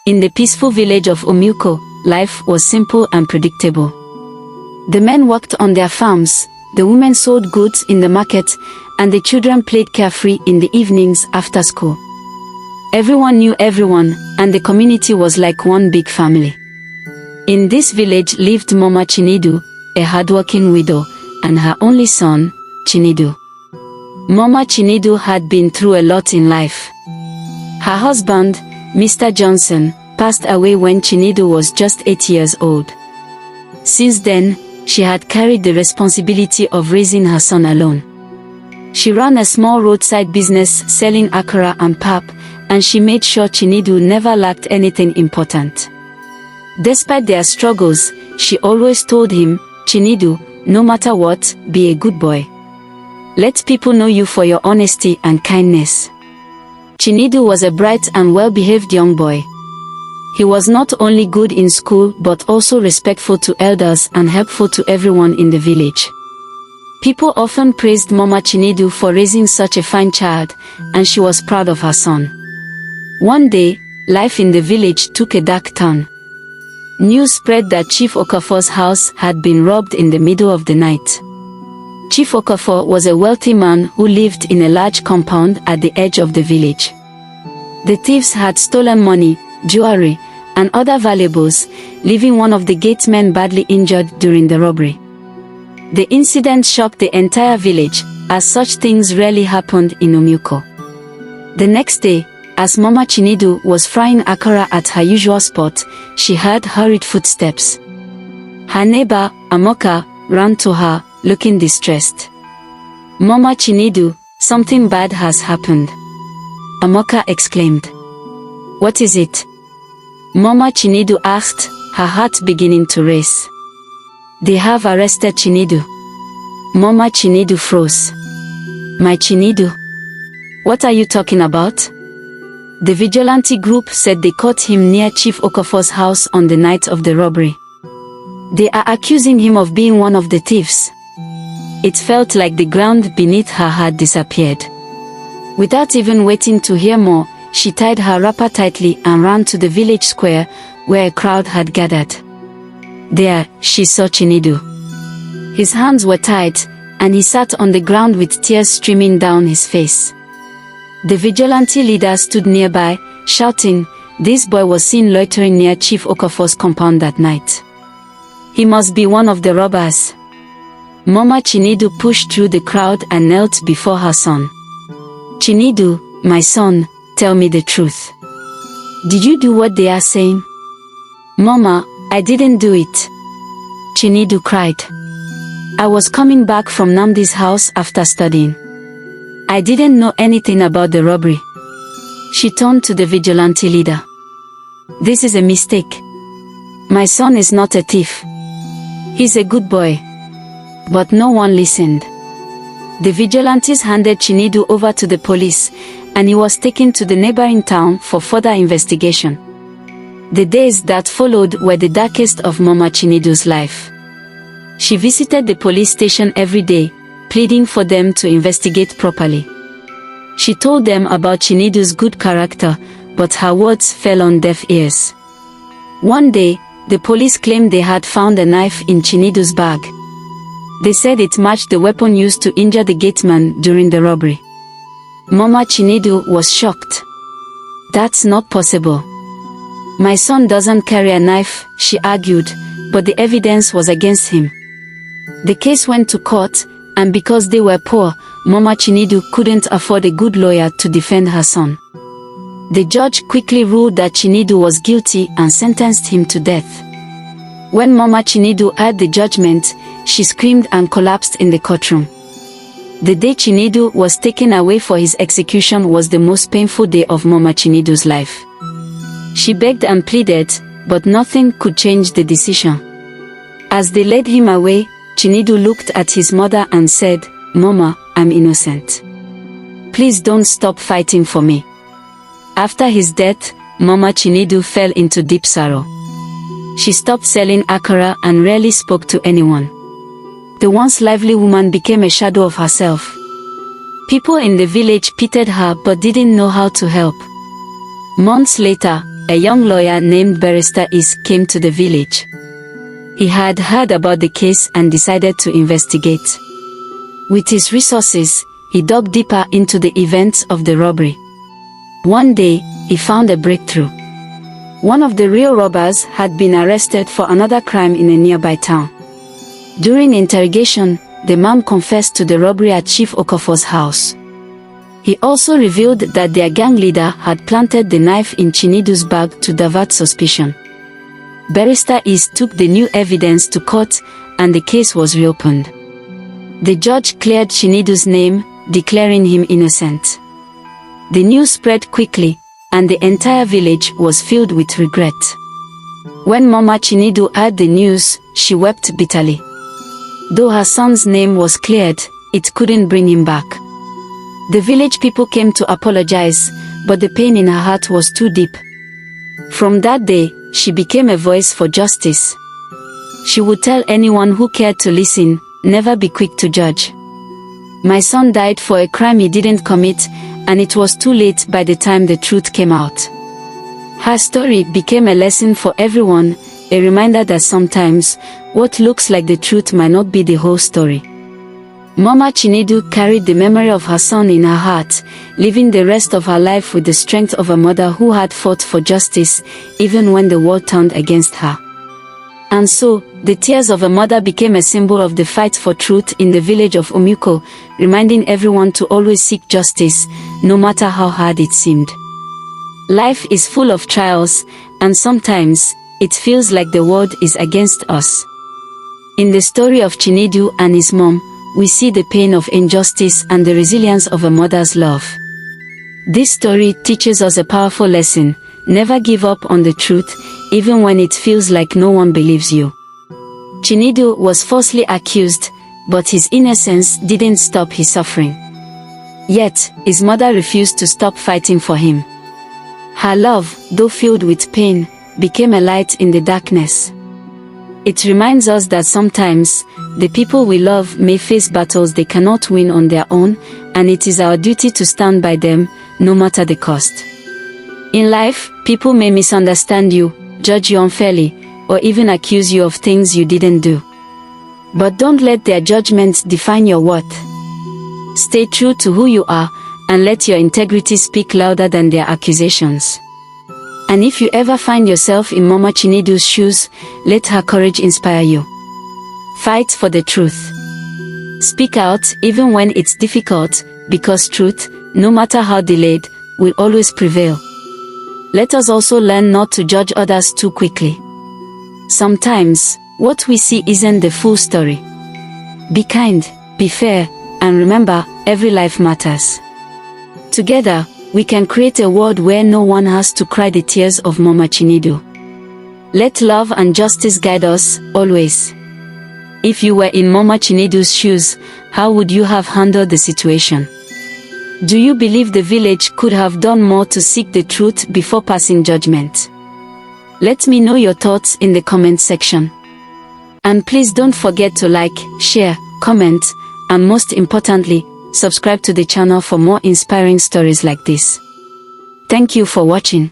In the peaceful village of Omuko, life was simple and predictable. The men worked on their farms, the women sold goods in the market, and the children played carefree in the evenings after school. Everyone knew everyone, and the community was like one big family. In this village lived Mama Chinedu, a hardworking widow, and her only son, Chinedu. Mama Chinedu had been through a lot in life. Her husband, Mr. Johnson, passed away when Chinedu was just 8 years old. Since then, she had carried the responsibility of raising her son alone. She ran a small roadside business selling akara and pap, and she made sure Chinedu never lacked anything important. Despite their struggles, she always told him, "Chinedu, no matter what, be a good boy. Let people know you for your honesty and kindness." Chinedu was a bright and well-behaved young boy. He was not only good in school but also respectful to elders and helpful to everyone in the village. People often praised Mama Chinedu for raising such a fine child, and she was proud of her son. One day, life in the village took a dark turn. News spread that Chief Okafor's house had been robbed in the middle of the night. Chief Okafor was a wealthy man who lived in a large compound at the edge of the village. The thieves had stolen money, jewelry, and other valuables, leaving one of the gatesmen badly injured during the robbery. The incident shocked the entire village, as such things rarely happened in Omuko. The next day, as Mama Chinedu was frying akara at her usual spot, she heard hurried footsteps. Her neighbor, Amoka, ran to her, looking distressed. "Mama Chinedu, something bad has happened," Amoka exclaimed. "What is it?" Mama Chinedu asked, her heart beginning to race. "They have arrested Chinedu." Mama Chinedu froze. "My Chinedu? What are you talking about?" The vigilante group said they caught him near Chief Okafor's house on the night of the robbery. They are accusing him of being one of the thieves. It felt like the ground beneath her had disappeared. Without even waiting to hear more, she tied her wrapper tightly and ran to the village square, where a crowd had gathered. There, she saw Chinedu. His hands were tied, and he sat on the ground with tears streaming down his face. The vigilante leader stood nearby, shouting, "This boy was seen loitering near Chief Okafor's compound that night. He must be one of the robbers." Mama Chinedu pushed through the crowd and knelt before her son. "Chinedu, my son, tell me the truth. Did you do what they are saying?" "Mama, I didn't do it," Chinedu cried. "I was coming back from Namdi's house after studying. I didn't know anything about the robbery." She turned to the vigilante leader. "This is a mistake. My son is not a thief. He's a good boy." But no one listened. The vigilantes handed Chinedu over to the police, and he was taken to the neighboring town for further investigation. The days that followed were the darkest of Mama Chinedu's life. She visited the police station every day, pleading for them to investigate properly. She told them about Chinedu's good character, but her words fell on deaf ears. One day, the police claimed they had found a knife in Chinedu's bag. They said it matched the weapon used to injure the gateman during the robbery. Mama Chinedu was shocked. "That's not possible. My son doesn't carry a knife," she argued, but the evidence was against him. The case went to court, and because they were poor, Mama Chinedu couldn't afford a good lawyer to defend her son. The judge quickly ruled that Chinedu was guilty and sentenced him to death. When Mama Chinedu heard the judgment, she screamed and collapsed in the courtroom. The day Chinedu was taken away for his execution was the most painful day of Mama Chinedu's life. She begged and pleaded, but nothing could change the decision. As they led him away, Chinedu looked at his mother and said, "Mama, I'm innocent. Please don't stop fighting for me." After his death, Mama Chinedu fell into deep sorrow. She stopped selling akara and rarely spoke to anyone. The once lively woman became a shadow of herself. People in the village pitied her but didn't know how to help. Months later, a young lawyer named Barrister Is came to the village. He had heard about the case and decided to investigate. With his resources, he dug deeper into the events of the robbery. One day, he found a breakthrough. One of the real robbers had been arrested for another crime in a nearby town. During interrogation, the man confessed to the robbery at Chief Okofor's house. He also revealed that their gang leader had planted the knife in Chinedu's bag to divert suspicion. Barrister Is took the new evidence to court, and the case was reopened. The judge cleared Chinedu's name, declaring him innocent. The news spread quickly, and the entire village was filled with regret. When Mama Chinedu heard the news, she wept bitterly. Though her son's name was cleared, it couldn't bring him back. The village people came to apologize, but the pain in her heart was too deep. From that day, she became a voice for justice. She would tell anyone who cared to listen, never be quick to judge. My son died for a crime he didn't commit, and it was too late by the time the truth came out. Her story became a lesson for everyone, a reminder that sometimes, what looks like the truth might not be the whole story. Mama Chinedu carried the memory of her son in her heart, living the rest of her life with the strength of a mother who had fought for justice, even when the world turned against her. And so, the tears of a mother became a symbol of the fight for truth in the village of Omuko, reminding everyone to always seek justice, no matter how hard it seemed. Life is full of trials, and sometimes, it feels like the world is against us. In the story of Chinedu and his mom, we see the pain of injustice and the resilience of a mother's love. This story teaches us a powerful lesson: never give up on the truth, even when it feels like no one believes you. Chinedu was falsely accused, but his innocence didn't stop his suffering. Yet, his mother refused to stop fighting for him. Her love, though filled with pain, became a light in the darkness. It reminds us that sometimes, the people we love may face battles they cannot win on their own, and it is our duty to stand by them, no matter the cost. In life, people may misunderstand you, judge you unfairly, or even accuse you of things you didn't do. But don't let their judgments define your worth. Stay true to who you are, and let your integrity speak louder than their accusations. And if you ever find yourself in Mama Chinedu's shoes, let her courage inspire you. Fight for the truth. Speak out even when it's difficult, because truth, no matter how delayed, will always prevail. Let us also learn not to judge others too quickly. Sometimes, what we see isn't the full story. Be kind, be fair, and remember, every life matters. Together, we can create a world where no one has to cry the tears of Mama Chinedu. Let love and justice guide us, always. If you were in Mama Chinedu's shoes, how would you have handled the situation? Do you believe the village could have done more to seek the truth before passing judgment? Let me know your thoughts in the comment section. And please don't forget to like, share, comment, and most importantly, subscribe to the channel for more inspiring stories like this. Thank you for watching.